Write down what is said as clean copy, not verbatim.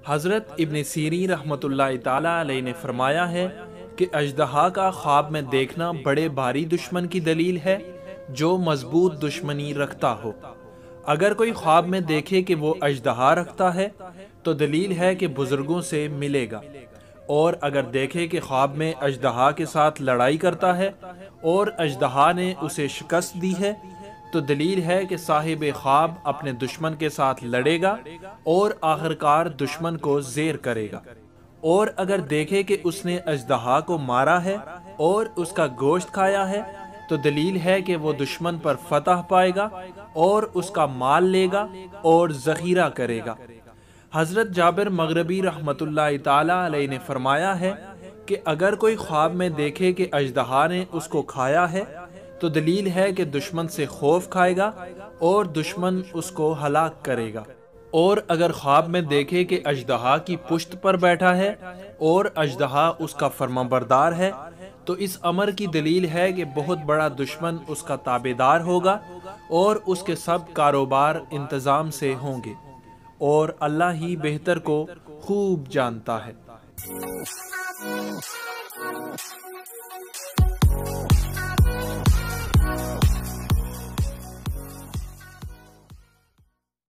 حضرت ابن سیرین رحمۃ اللہ تعالی علیہ نے فرمایا ہے کہ اژدہا کا خواب میں دیکھنا بڑے بھاری دشمن کی دلیل ہے جو مضبوط دشمنی رکھتا ہو۔ اگر کوئی خواب میں دیکھے کہ وہ اژدہا رکھتا ہے تو دلیل ہے کہ بزرگوں سے ملے گا، اور اگر دیکھے کہ خواب میں اژدہا کے ساتھ لڑائی کرتا ہے اور اژدہا نے اسے شکست دی ہے تو دلیل ہے کہ صاحب خواب اپنے دشمن کے ساتھ لڑے گا اور آخرکار دشمن کو زیر کرے گا۔ اور اگر دیکھے کہ اس نے اژدہا کو مارا ہے اور اس کا گوشت کھایا ہے تو دلیل ہے کہ وہ دشمن پر فتح پائے گا اور اس کا مال لے گا اور ذخیرہ کرے گا۔ حضرت جابر مغربی رحمۃ اللہ تعالی علیہ نے فرمایا ہے کہ اگر کوئی خواب میں دیکھے کہ اژدہا نے اس کو کھایا ہے تو دلیل ہے کہ دشمن سے خوف کھائے گا اور دشمن اس کو ہلاک کرے گا۔ اور اگر خواب میں دیکھے کہ اژدہا کی پشت پر بیٹھا ہے اور اژدہا اس کا فرمانبردار ہے تو اس امر کی دلیل ہے کہ بہت بڑا دشمن اس کا تابعدار ہوگا اور اس کے سب کاروبار انتظام سے ہوں گے، اور اللہ ہی بہتر کو خوب جانتا ہے۔